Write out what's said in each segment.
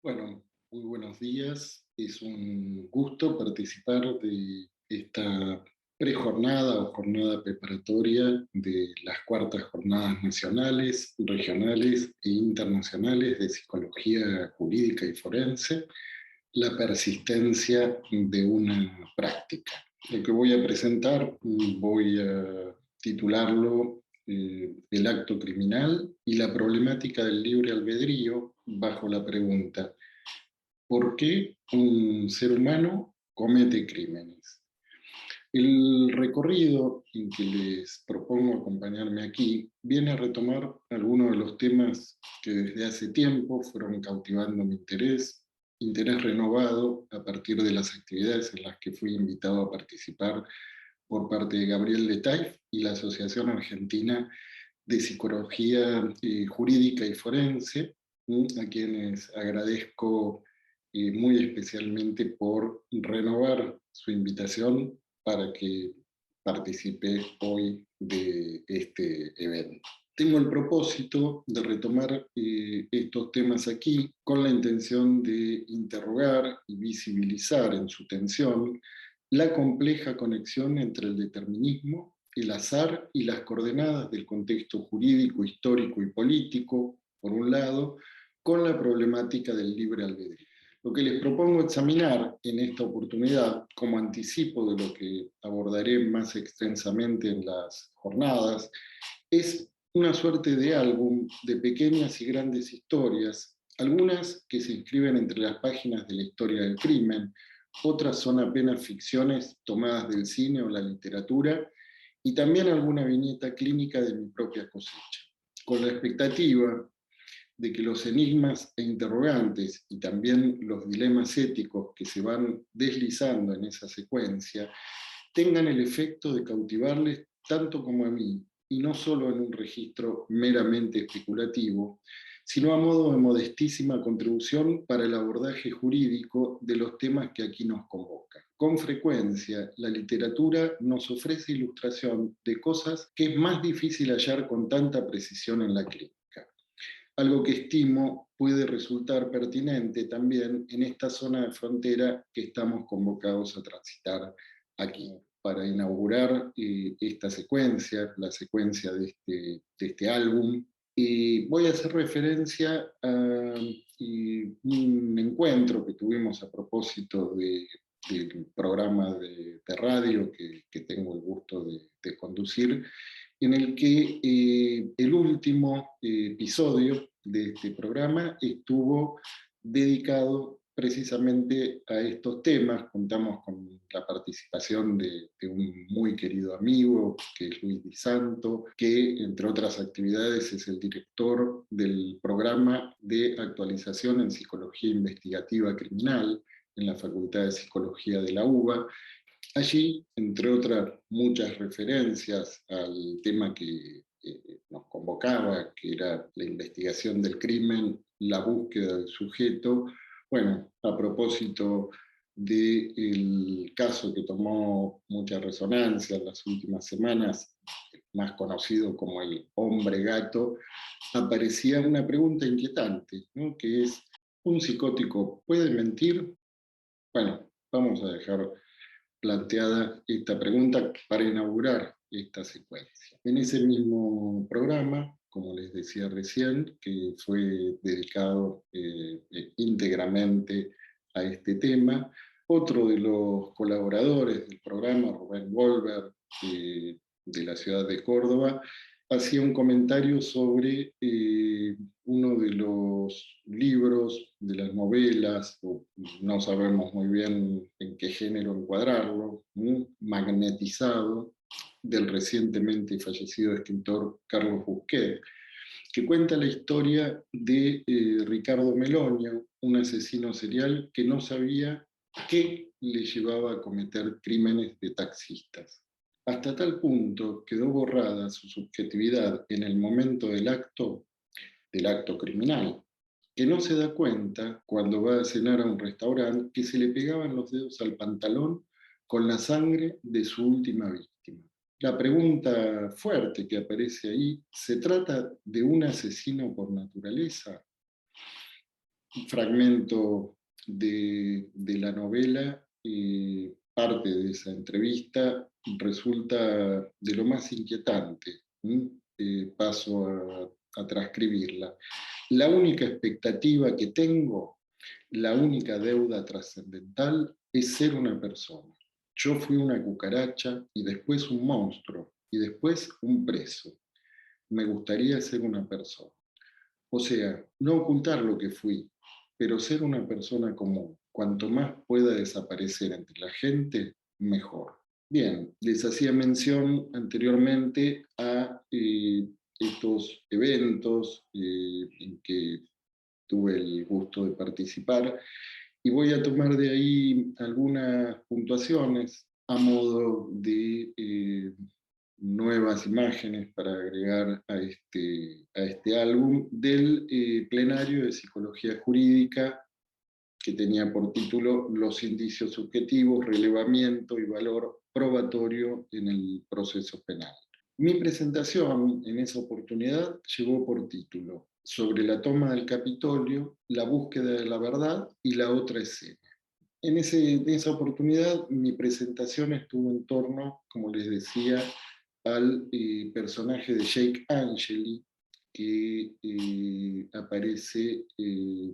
Bueno, muy buenos días. Es un gusto participar de esta prejornada o jornada preparatoria de las cuartas jornadas nacionales, regionales e internacionales de psicología jurídica y forense, la persistencia de una práctica. Lo que voy a presentar, voy a titularlo El acto criminal y la problemática del libre albedrío bajo la pregunta: ¿por qué un ser humano comete crímenes? El recorrido en que les propongo acompañarme aquí viene a retomar algunos de los temas que desde hace tiempo fueron cautivando mi interés renovado a partir de las actividades en las que fui invitado a participar por parte de Gabriel Letayf y la Asociación Argentina de Psicología Jurídica y Forense, a quienes agradezco muy especialmente por renovar su invitación para que participe hoy de este evento. Tengo el propósito de retomar estos temas aquí con la intención de interrogar y visibilizar en su tensión la compleja conexión entre el determinismo, el azar y las coordenadas del contexto jurídico, histórico y político, por un lado, con la problemática del libre albedrío. Lo que les propongo examinar en esta oportunidad, como anticipo de lo que abordaré más extensamente en las jornadas, es una suerte de álbum de pequeñas y grandes historias, algunas que se inscriben entre las páginas de la historia del crimen, otras son apenas ficciones tomadas del cine o la literatura, y también alguna viñeta clínica de mi propia cosecha, con la expectativa de que los enigmas e interrogantes y también los dilemas éticos que se van deslizando en esa secuencia tengan el efecto de cautivarles tanto como a mí, y no solo en un registro meramente especulativo, sino a modo de modestísima contribución para el abordaje jurídico de los temas que aquí nos convocan. Con frecuencia, la literatura nos ofrece ilustración de cosas que es más difícil hallar con tanta precisión en la clínica. Algo que estimo puede resultar pertinente también en esta zona de frontera que estamos convocados a transitar aquí, para inaugurar esta secuencia, la secuencia de este álbum. Y voy a hacer referencia a un encuentro que tuvimos a propósito del programa de radio que tengo el gusto de conducir, en el que el último episodio de este programa estuvo dedicado precisamente a estos temas. Contamos con la participación de un muy querido amigo, que es Luis Di Santo, que entre otras actividades es el director del programa de actualización en psicología investigativa criminal en la Facultad de Psicología de la UBA. Allí, entre otras muchas referencias al tema que nos convocaba, que era la investigación del crimen, la búsqueda del sujeto, bueno, a propósito del caso que tomó mucha resonancia en las últimas semanas, más conocido como el hombre gato, aparecía una pregunta inquietante, ¿no? Que es: ¿un psicótico puede mentir? Bueno, vamos a dejar planteada esta pregunta para inaugurar esta secuencia. En ese mismo programa, como les decía recién, que fue dedicado íntegramente a este tema, otro de los colaboradores del programa, Rubén Wolver, de la ciudad de Córdoba, hacía un comentario sobre uno de los libros, de las novelas, o no sabemos muy bien en qué género encuadrarlo, Magnetizado, del recientemente fallecido escritor Carlos Busquet, que cuenta la historia de Ricardo Meloño, un asesino serial que no sabía qué le llevaba a cometer crímenes de taxistas. Hasta tal punto quedó borrada su subjetividad en el momento del acto criminal, que no se da cuenta cuando va a cenar a un restaurante que se le pegaban los dedos al pantalón con la sangre de su última víctima. La pregunta fuerte que aparece ahí: ¿se trata de un asesino por naturaleza? fragmento de la novela, parte de esa entrevista, resulta de lo más inquietante. Paso a transcribirla. La única expectativa que tengo, la única deuda trascendental, es ser una persona. Yo fui una cucaracha y después un monstruo y después un preso. Me gustaría ser una persona. O sea, no ocultar lo que fui, pero ser una persona común. Cuanto más pueda desaparecer entre la gente, mejor. Bien, les hacía mención anteriormente a estos eventos en que tuve el gusto de participar y voy a tomar de ahí algunas puntuaciones a modo de nuevas imágenes para agregar a este álbum del plenario de Psicología Jurídica que tenía por título Los indicios subjetivos, relevamiento y valor probatorio en el proceso penal. Mi presentación en esa oportunidad llevó por título Sobre la toma del Capitolio, la búsqueda de la verdad y la otra escena. En esa oportunidad mi presentación estuvo en torno, como les decía, al personaje de Jake Angeli, que aparece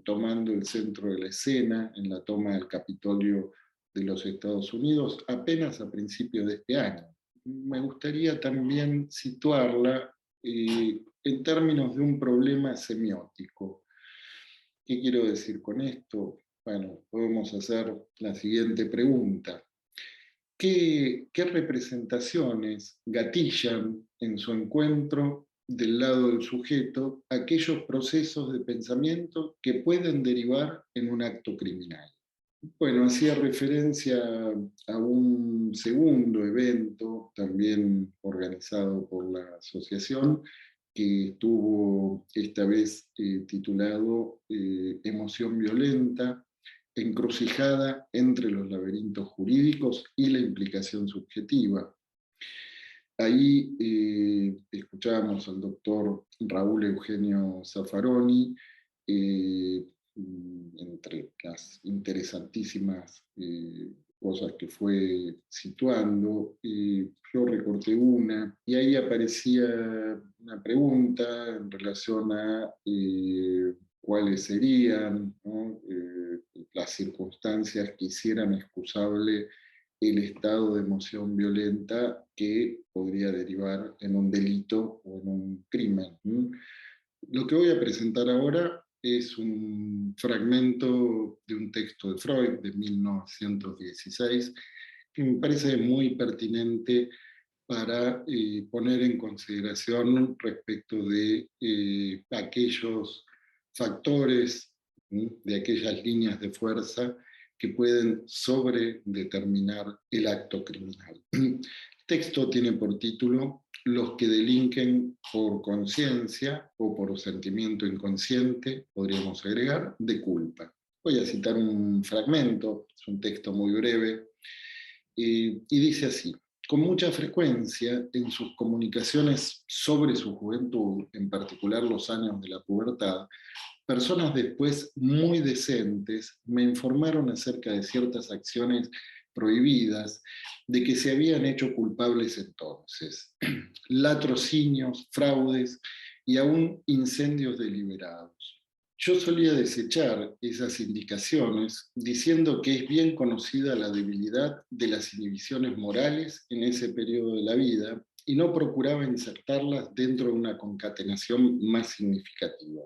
tomando el centro de la escena en la toma del Capitolio de los Estados Unidos apenas a principios de este año. Me gustaría también situarla en términos de un problema semiótico. ¿Qué quiero decir con esto? Bueno, podemos hacer la siguiente pregunta. ¿Qué representaciones gatillan en su encuentro del lado del sujeto aquellos procesos de pensamiento que pueden derivar en un acto criminal? Bueno, hacía referencia a un segundo evento, también organizado por la asociación, que estuvo esta vez titulado Emoción violenta, encrucijada entre los laberintos jurídicos y la implicación subjetiva. Ahí escuchábamos al doctor Raúl Eugenio Zaffaroni, entre las interesantísimas cosas que fue situando, yo recorté una, y ahí aparecía una pregunta en relación a cuáles serían, ¿no? Las circunstancias que hicieran excusable el estado de emoción violenta que podría derivar en un delito o en un crimen. Lo que voy a presentar ahora es un fragmento de un texto de Freud de 1916 que me parece muy pertinente para poner en consideración respecto de aquellos factores, de aquellas líneas de fuerza que pueden sobredeterminar el acto criminal. El texto tiene por título Los que delinquen por conciencia o por sentimiento inconsciente, podríamos agregar, de culpa. Voy a citar un fragmento, es un texto muy breve, y dice así: con mucha frecuencia en sus comunicaciones sobre su juventud, en particular los años de la pubertad, personas después muy decentes me informaron acerca de ciertas acciones prohibidas, de que se habían hecho culpables entonces, latrocinios, fraudes y aún incendios deliberados. Yo solía desechar esas indicaciones diciendo que es bien conocida la debilidad de las inhibiciones morales en ese periodo de la vida y no procuraba insertarlas dentro de una concatenación más significativa.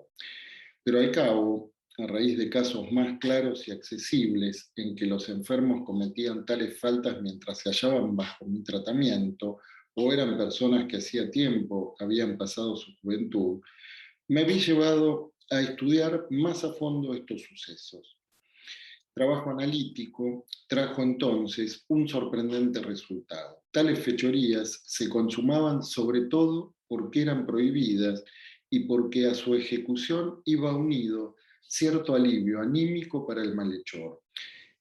Pero al cabo, a raíz de casos más claros y accesibles en que los enfermos cometían tales faltas mientras se hallaban bajo mi tratamiento o eran personas que hacía tiempo habían pasado su juventud, me vi llevado a estudiar más a fondo estos sucesos. Trabajo analítico trajo entonces un sorprendente resultado. Tales fechorías se consumaban sobre todo porque eran prohibidas y porque a su ejecución iba unido cierto alivio anímico para el malhechor.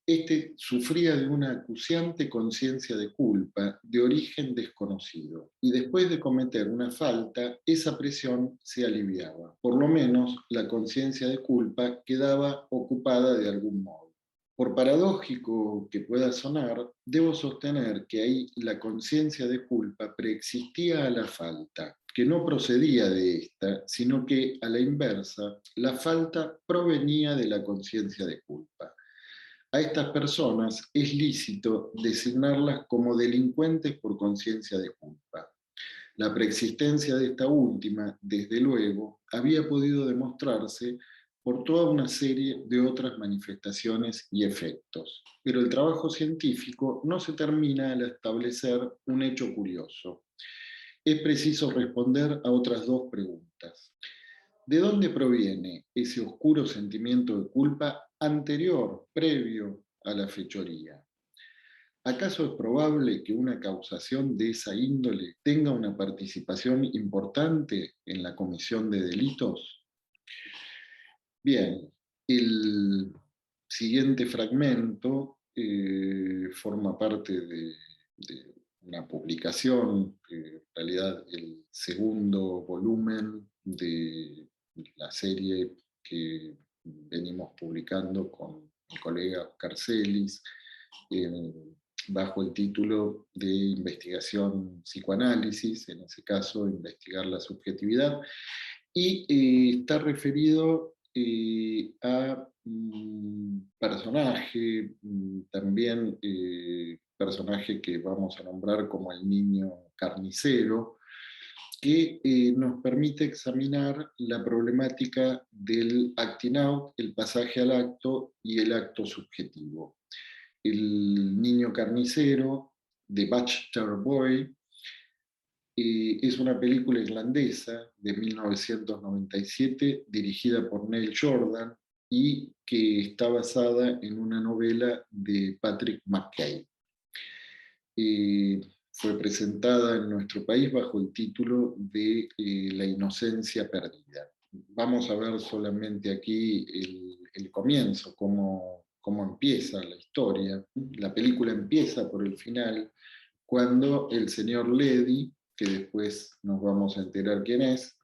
Este sufría de una acuciante conciencia de culpa de origen desconocido, y después de cometer una falta, esa presión se aliviaba. Por lo menos la conciencia de culpa quedaba ocupada de algún modo. Por paradójico que pueda sonar, debo sostener que ahí la conciencia de culpa preexistía a la falta, que no procedía de esta, sino que, a la inversa, la falta provenía de la conciencia de culpa. A estas personas es lícito designarlas como delincuentes por conciencia de culpa. La preexistencia de esta última, desde luego, había podido demostrarse por toda una serie de otras manifestaciones y efectos. Pero el trabajo científico no se termina al establecer un hecho curioso. Es preciso responder a otras dos preguntas. ¿De dónde proviene ese oscuro sentimiento de culpa anterior, previo a la fechoría? ¿Acaso es probable que una causación de esa índole tenga una participación importante en la comisión de delitos? Bien, el siguiente fragmento forma parte de una publicación, en realidad el segundo volumen de la serie que venimos publicando con mi colega Oscar Celis, bajo el título de investigación psicoanálisis, en ese caso investigar la subjetividad, y está referido a un personaje, también personaje que vamos a nombrar como el niño carnicero, que nos permite examinar la problemática del acting out, el pasaje al acto y el acto subjetivo. El niño carnicero, The Butcher Boy, es una película irlandesa de 1997 dirigida por Neil Jordan y que está basada en una novela de Patrick McKay. Fue presentada en nuestro país bajo el título de La inocencia perdida. Vamos a ver solamente aquí el comienzo, cómo empieza la historia. La película empieza por el final, cuando el señor Ledy, que después nos vamos a enterar quién es,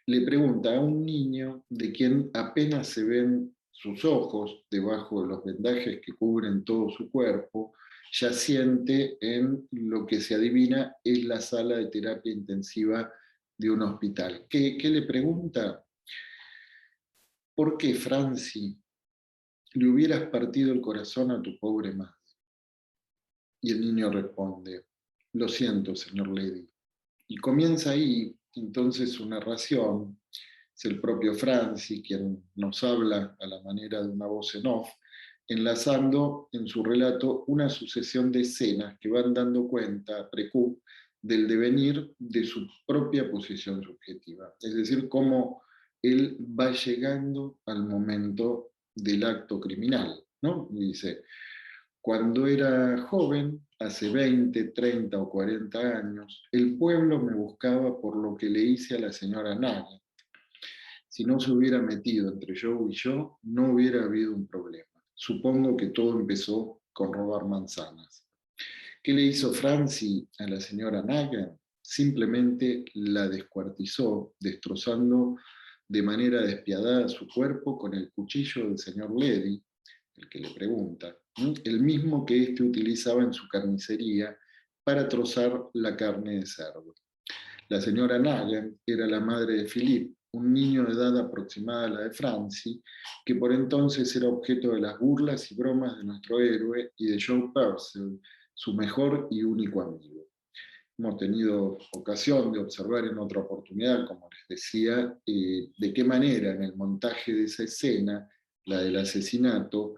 le pregunta a un niño de quien apenas se ven sus ojos debajo de los vendajes que cubren todo su cuerpo, yaciente en lo que se adivina es la sala de terapia intensiva de un hospital. ¿Qué le pregunta? ¿Por qué, Franci, le hubieras partido el corazón a tu pobre madre? Y el niño responde, lo siento, señor Ledy. Y comienza ahí entonces su narración. Es el propio Franci quien nos habla a la manera de una voz en off, enlazando en su relato una sucesión de escenas que van dando cuenta, precu, del devenir de su propia posición subjetiva. Es decir, cómo él va llegando al momento del acto criminal, ¿no? Dice, cuando era joven, hace 20, 30 o 40 años, el pueblo me buscaba por lo que le hice a la señora Naga. Si no se hubiera metido entre Joe y yo, no hubiera habido un problema. Supongo que todo empezó con robar manzanas. ¿Qué le hizo Franci a la señora Naga? Simplemente la descuartizó, destrozando de manera despiadada su cuerpo con el cuchillo del señor Ledy, el que le pregunta, el mismo que éste utilizaba en su carnicería para trozar la carne de cerdo. La señora Nagan era la madre de Philippe, un niño de edad aproximada a la de Francie, que por entonces era objeto de las burlas y bromas de nuestro héroe y de Joe Purcell, su mejor y único amigo. Hemos tenido ocasión de observar en otra oportunidad, como les decía, de qué manera en el montaje de esa escena, la del asesinato,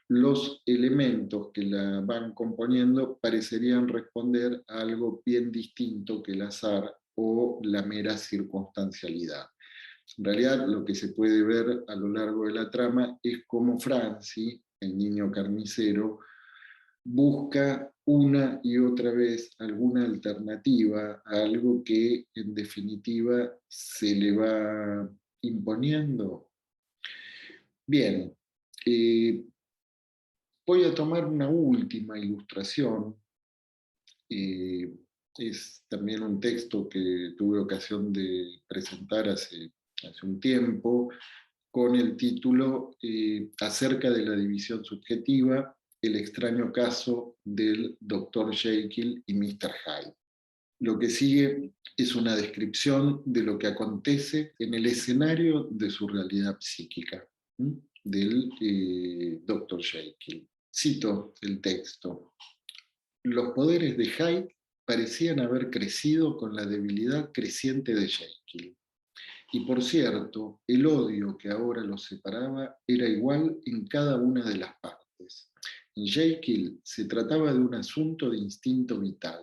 los elementos que la van componiendo parecerían responder a algo bien distinto que el azar o la mera circunstancialidad. En realidad, lo que se puede ver a lo largo de la trama es cómo Franci, el niño carnicero, busca una y otra vez alguna alternativa a algo que en definitiva se le va imponiendo. Bien, Voy a tomar una última ilustración. eh, es también un texto que tuve ocasión de presentar hace un tiempo, con el título Acerca de la división subjetiva, el extraño caso del Dr. Jekyll y Mr. Hyde. Lo que sigue es una descripción de lo que acontece en el escenario de su realidad psíquica, ¿m? Del Dr. Jekyll. Cito el texto. Los poderes de Hyde parecían haber crecido con la debilidad creciente de Jekyll. Y por cierto, el odio que ahora los separaba era igual en cada una de las partes. En Jekyll se trataba de un asunto de instinto vital.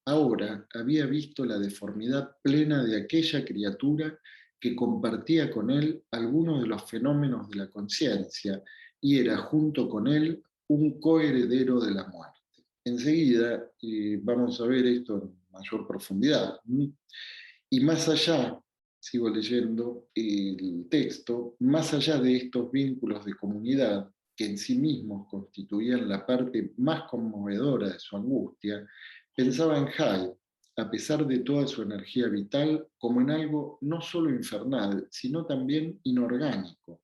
Ahora había visto la deformidad plena de aquella criatura que compartía con él algunos de los fenómenos de la conciencia y era junto con él un coheredero de la muerte. Enseguida vamos a ver esto en mayor profundidad. Y más allá, sigo leyendo el texto, más allá de estos vínculos de comunidad que en sí mismos constituían la parte más conmovedora de su angustia, pensaba en Hyde, a pesar de toda su energía vital, como en algo no solo infernal, sino también inorgánico.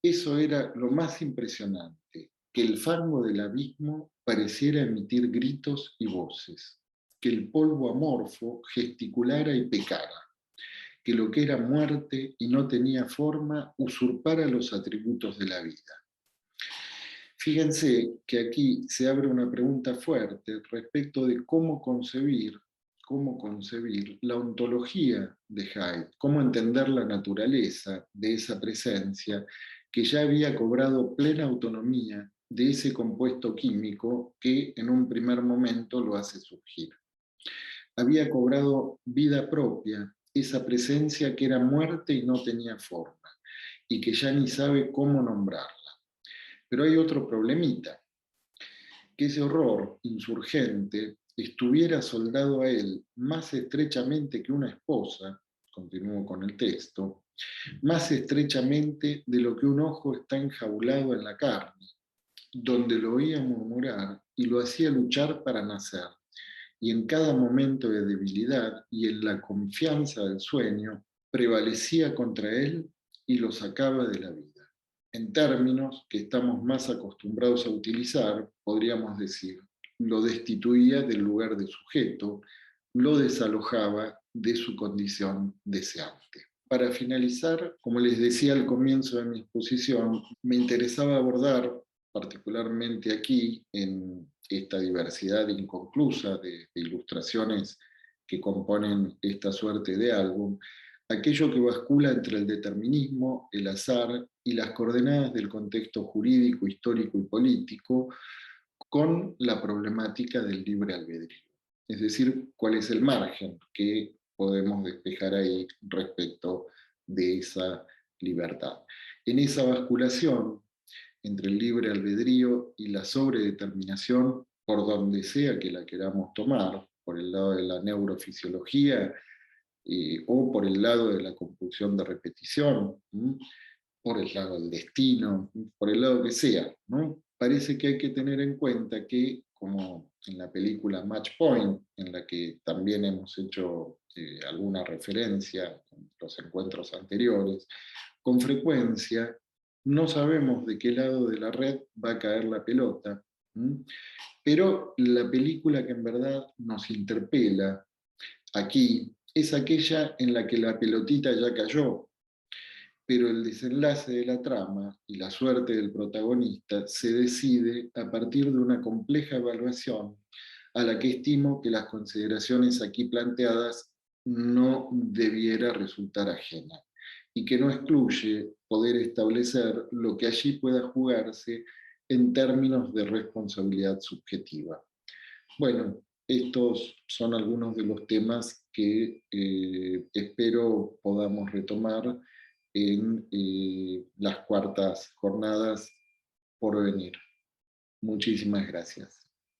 Eso era lo más impresionante, que el fango del abismo pareciera emitir gritos y voces, que el polvo amorfo gesticulara y pecara, que lo que era muerte y no tenía forma usurpara los atributos de la vida. Fíjense que aquí se abre una pregunta fuerte respecto de cómo concebir la ontología de Hyde, cómo entender la naturaleza de esa presencia que ya había cobrado plena autonomía de ese compuesto químico que en un primer momento lo hace surgir. Había cobrado vida propia esa presencia que era muerte y no tenía forma, y que ya ni sabe cómo nombrarla. Pero hay otro problemita, que ese horror insurgente estuviera soldado a él más estrechamente que una esposa, continúo con el texto, más estrechamente de lo que un ojo está enjaulado en la carne, donde lo oía murmurar y lo hacía luchar para nacer, y en cada momento de debilidad y en la confianza del sueño, prevalecía contra él y lo sacaba de la vida. En términos que estamos más acostumbrados a utilizar, podríamos decir, lo destituía del lugar de sujeto, lo desalojaba de su condición deseante. Para finalizar, como les decía al comienzo de mi exposición, me interesaba abordar, particularmente aquí, en esta diversidad inconclusa de ilustraciones que componen esta suerte de álbum, aquello que bascula entre el determinismo, el azar y las coordenadas del contexto jurídico, histórico y político con la problemática del libre albedrío. Es decir, cuál es el margen que podemos despejar ahí respecto de esa libertad. En esa basculación entre el libre albedrío y la sobredeterminación, por donde sea que la queramos tomar, por el lado de la neurofisiología, o por el lado de la compulsión de repetición, por el lado del destino, por el lado que sea, ¿no? Parece que hay que tener en cuenta que, como en la película Match Point, en la que también hemos hecho alguna referencia en los encuentros anteriores, con frecuencia no sabemos de qué lado de la red va a caer la pelota, pero la película que en verdad nos interpela aquí es aquella en la que la pelotita ya cayó, pero el desenlace de la trama y la suerte del protagonista se decide a partir de una compleja evaluación a la que estimo que las consideraciones aquí planteadas no debiera resultar ajena y que no excluye poder establecer lo que allí pueda jugarse en términos de responsabilidad subjetiva. Bueno, estos son algunos de los temas que espero podamos retomar en las cuartas jornadas por venir. Muchísimas gracias.